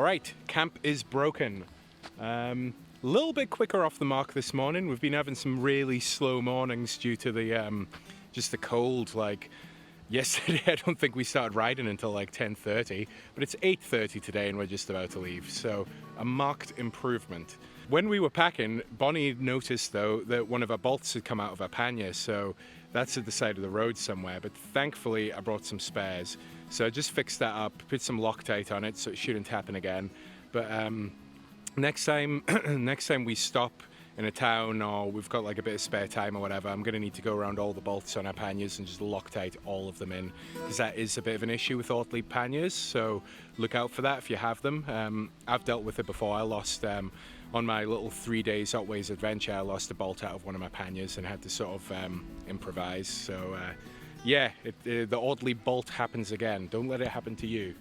Alright, camp is broken. A little bit quicker off the mark this morning. We've been having some really slow mornings due to the just the cold. Like yesterday, I don't think we started riding until like 10:30, but it's 8:30 today and we're just about to leave. So a marked improvement. When we were packing, Bonnie noticed though that one of our bolts had come out of our pannier, so that's at the side of the road somewhere, but thankfully I brought some spares. So I just fixed that up, put some Loctite on it so it shouldn't happen again. But next time we stop in a town or we've got like a bit of spare time or whatever, I'm going to need to go around all the bolts on our panniers and just Loctite all of them in, because that is a bit of an issue with auto-lead panniers, so look out for that if you have them. I've dealt with it before. I lost, on my little 3 days Otways adventure, I lost a bolt out of one of my panniers and had to sort of improvise. So yeah, the auto-lead bolt happens again. Don't let it happen to you.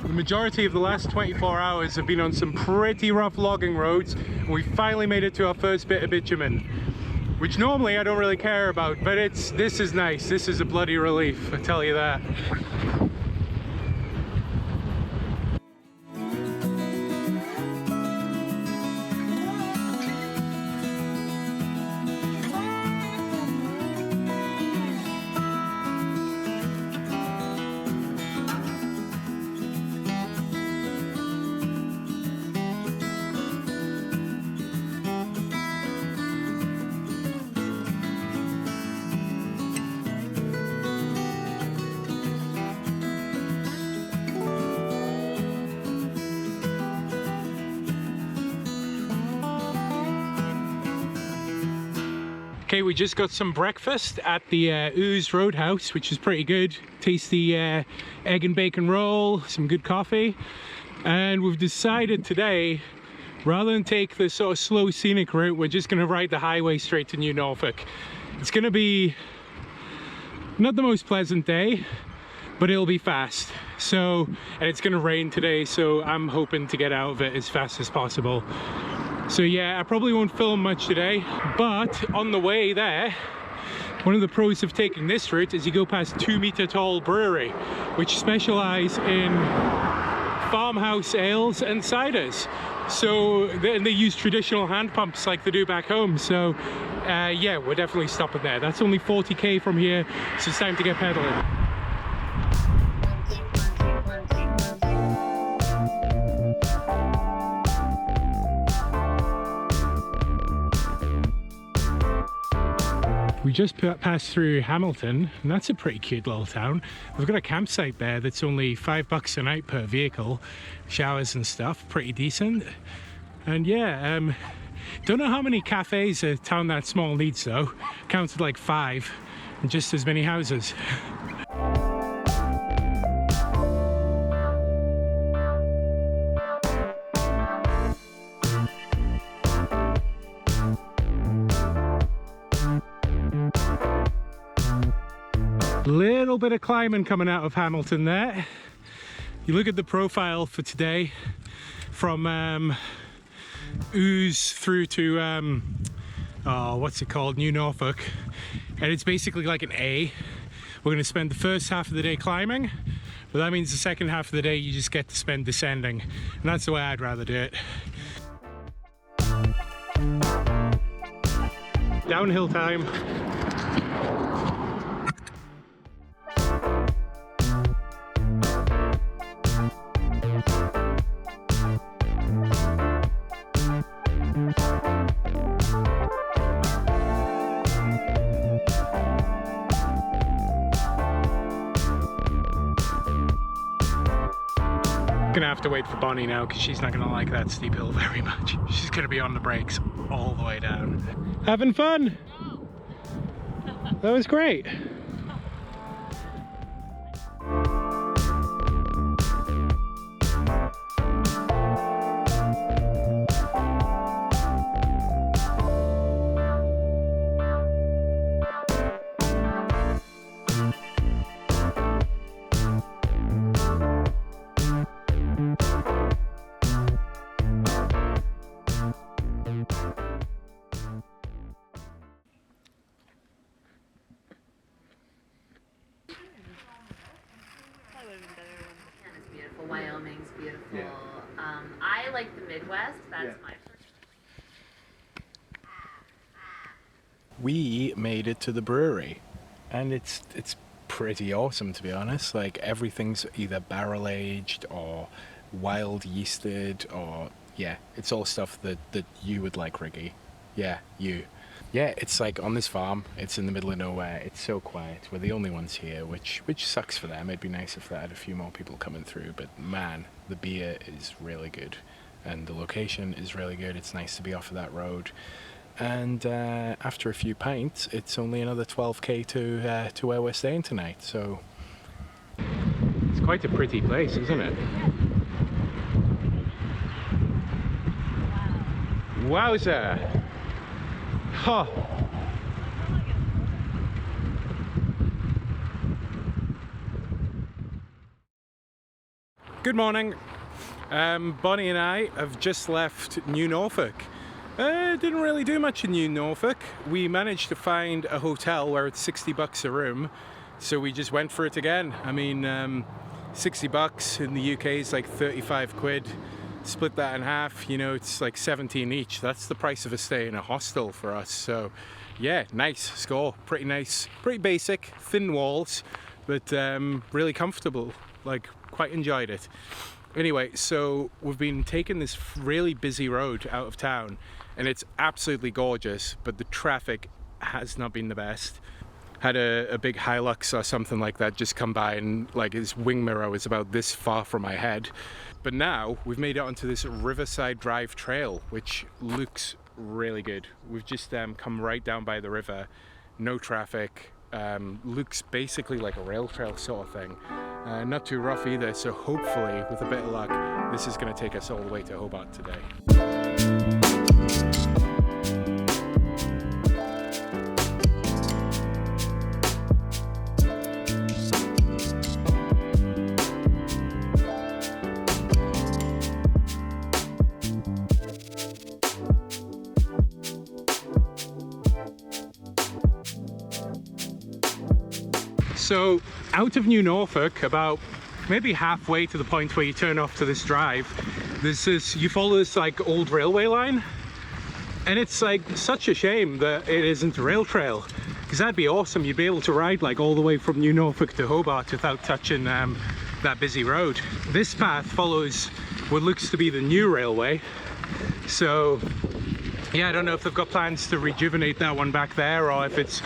The majority of the last 24 hours have been on some pretty rough logging roads, and we finally made it to our first bit of bitumen, which normally I don't really care about, but this is nice. This is a bloody relief, I tell you that. Okay, we just got some breakfast at the Ouse Roadhouse, which is pretty good. Tasty egg and bacon roll, some good coffee. And we've decided today, rather than take the sort of slow scenic route, we're just gonna ride the highway straight to New Norfolk. It's gonna be not the most pleasant day, but it'll be fast. So, and it's gonna rain today, so I'm hoping to get out of it as fast as possible. So yeah, I probably won't film much today, but on the way there, one of the pros of taking this route is you go past 2 Meter Tall Brewery, which specialise in farmhouse ales and ciders. So they use traditional hand pumps like they do back home. So yeah, we're definitely stopping there. That's only 40k from here, so it's time to get pedaling. We just passed through Hamilton, and that's a pretty cute little town. We've got a campsite there that's only $5 a night per vehicle, showers and stuff, pretty decent. And yeah, don't know how many cafes a town that small needs though. Counted like 5 and just as many houses. Little bit of climbing coming out of Hamilton there. You look at the profile for today from Ouse through to what's it called, New Norfolk, and it's basically like an A. We're going to spend the first half of the day climbing, but that means the second half of the day you just get to spend descending, and that's the way I'd rather do it. Downhill time. Gonna have to wait for Bonnie now because she's not gonna like that steep hill very much. She's gonna be on the brakes all the way down. Having fun? That was great. Montana's beautiful. Wyoming's beautiful. Yeah. I like the Midwest. That's my first. We made it to the brewery, and it's pretty awesome, to be honest. Like, everything's either barrel aged or wild yeasted, or yeah, it's all stuff that you would like, Ricky. Yeah, you. Yeah, it's like on this farm. It's in the middle of nowhere. It's so quiet. We're the only ones here, which sucks for them. It'd be nice if they had a few more people coming through. But man, the beer is really good, and the location is really good. It's nice to be off of that road. And after a few pints, it's only another 12k to where we're staying tonight. So it's quite a pretty place, isn't it? Wowza! Huh. Good morning. Bonnie and I have just left New Norfolk. Didn't really do much in New Norfolk. We managed to find a hotel where it's $60 a room, so we just went for it again. I mean, $60 in the UK is like 35 quid. Split that in half, you know, it's like 17 each. That's the price of a stay in a hostel for us. So yeah, nice score, pretty nice, pretty basic, thin walls, but really comfortable. Like, quite enjoyed it. Anyway, so we've been taking this really busy road out of town, and it's absolutely gorgeous, but the traffic has not been the best. Had a big Hilux or something like that just come by, and like his wing mirror was about this far from my head. But now we've made it onto this Riverside Drive trail, which looks really good. We've just come right down by the river, no traffic, looks basically like a rail trail sort of thing. Not too rough either, so hopefully with a bit of luck this is going to take us all the way to Hobart today. So out of New Norfolk, about maybe halfway to the point where you turn off to this drive, there's this, you follow this like old railway line, and it's like such a shame that it isn't a rail trail, because that'd be awesome. You'd be able to ride like all the way from New Norfolk to Hobart without touching that busy road. This path follows what looks to be the new railway, so yeah, I don't know if they've got plans to rejuvenate that one back there, or if it's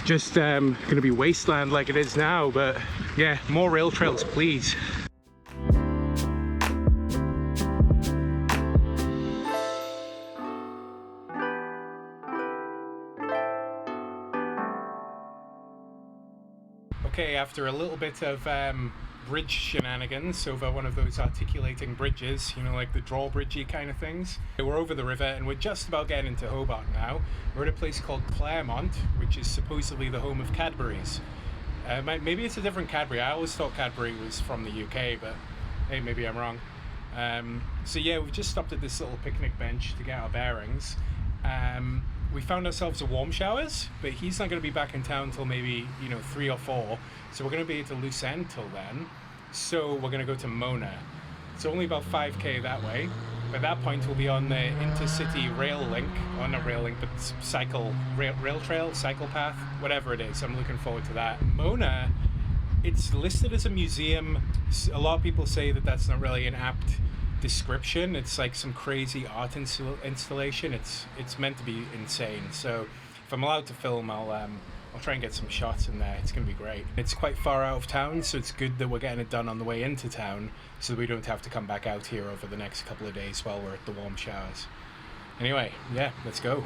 just going to be wasteland like it is now. But yeah, more rail trails, please. Okay, after a little bit of bridge shenanigans over one of those articulating bridges, you know, like the drawbridgey kind of things. We're over the river and we're just about getting into Hobart now. We're at a place called Claremont, which is supposedly the home of Cadbury's. Maybe it's a different Cadbury. I always thought Cadbury was from the UK, but hey, maybe I'm wrong. So yeah, we've just stopped at this little picnic bench to get our bearings. We found ourselves a Warmshowers, but he's not going to be back in town until maybe, you know, 3 or 4. So we're going to be at the loose end till then. So we're going to go to Mona. It's only about 5k that way. By that point, we'll be on the intercity rail link, or not rail link, but rail trail, cycle path, whatever it is. I'm looking forward to that. Mona, it's listed as a museum. A lot of people say that that's not really an apt description. It's like some crazy art installation. It's meant to be insane. So if I'm allowed to film, I'll try and get some shots in there. It's going to be great. It's quite far out of town, so it's good that we're getting it done on the way into town, so that we don't have to come back out here over the next couple of days while we're at the Warmshowers. Anyway, yeah, let's go.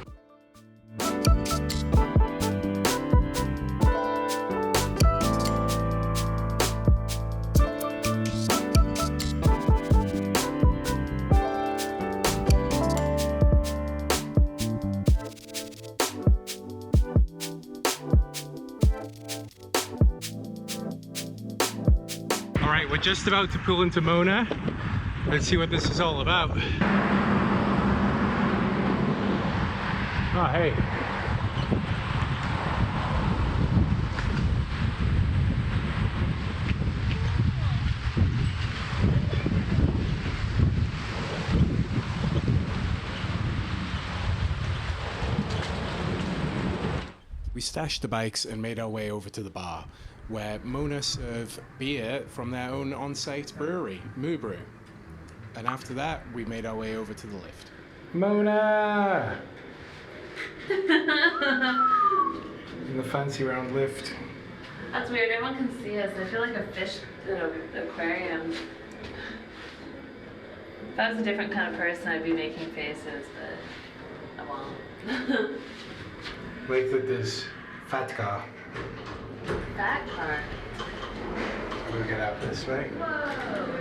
Alright, we're just about to pull into Mona. Let's see what this is all about. Oh, hey. We stashed the bikes and made our way over to the bar, where Mona serve beer from their own on-site brewery, Moo Brew. And after that, we made our way over to the lift. Mona! In the fancy round lift. That's weird, everyone can see us. I feel like a fish in an aquarium. If I was a different kind of person, I'd be making faces, but I won't. Wait till this fat car. That car. We'll get out this way. Whoa.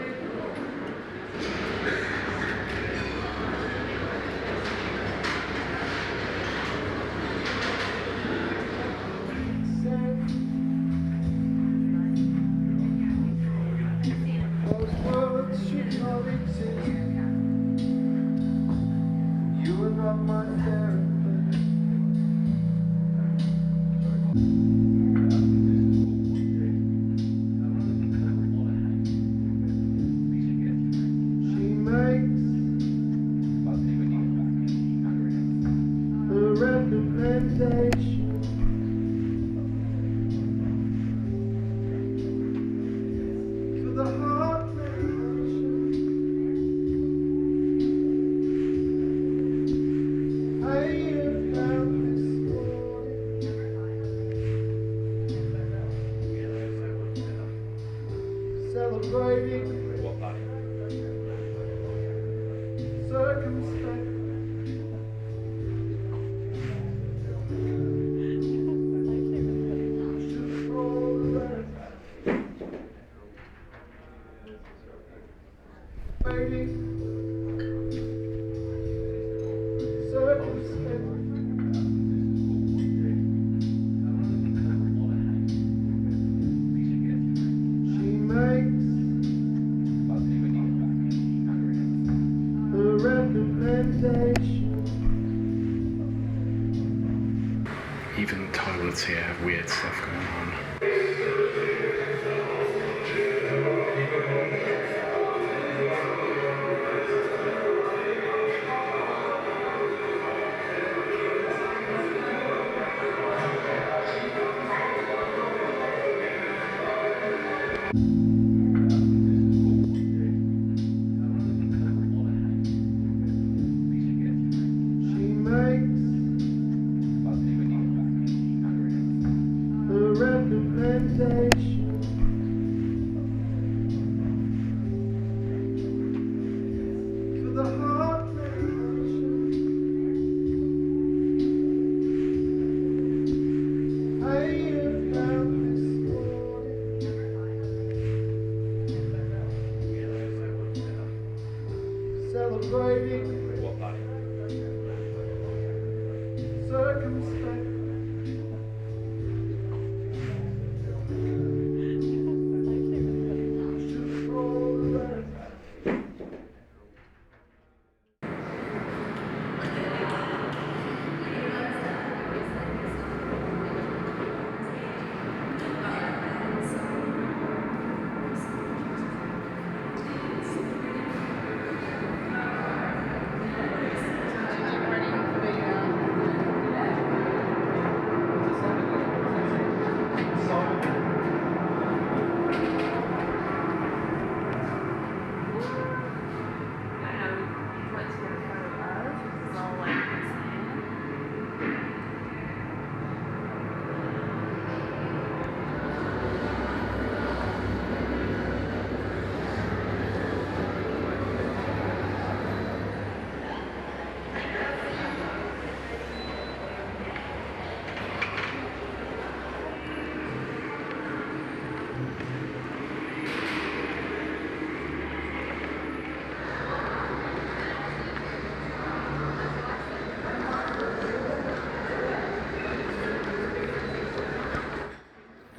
Even the toilets here have weird stuff going on.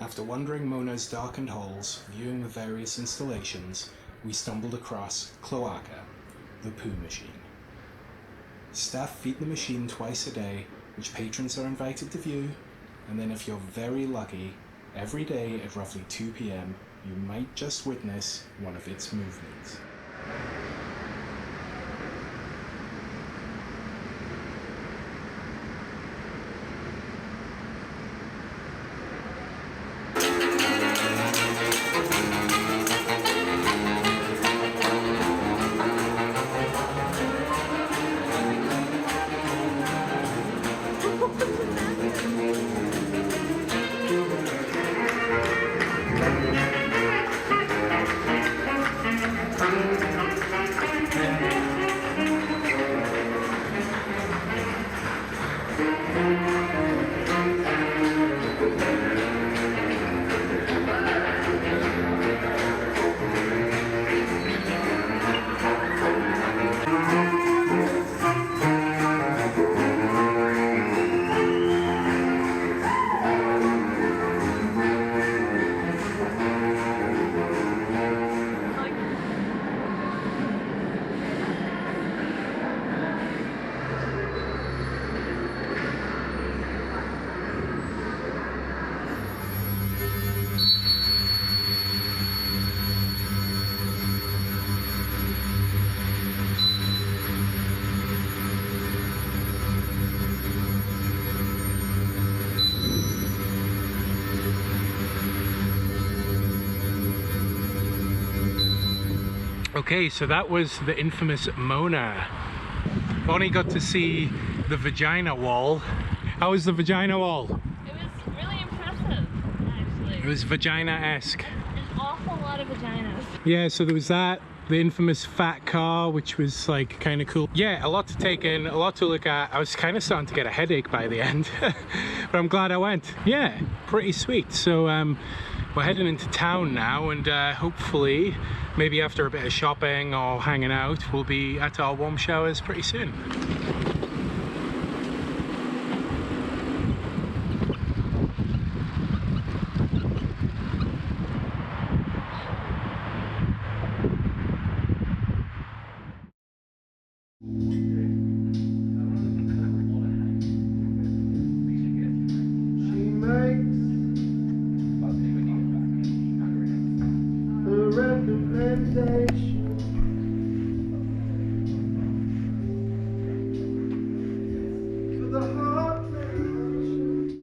After wandering Mona's darkened halls, viewing the various installations, we stumbled across Cloaca, the poo machine. Staff feed the machine twice a day, which patrons are invited to view, and then if you're very lucky, every day at roughly 2 p.m, you might just witness one of its movements. Okay, so that was the infamous Mona. Bonnie got to see the vagina wall. How was the vagina wall? It was really impressive, actually. It was vagina-esque. An awful lot of vaginas. Yeah, so there was that, the infamous fat car, which was like kind of cool. Yeah, a lot to take in, a lot to look at. I was kind of starting to get a headache by the end, but I'm glad I went. Yeah, pretty sweet. So we're heading into town now, and hopefully, maybe after a bit of shopping or hanging out, we'll be at our Warmshowers pretty soon. For the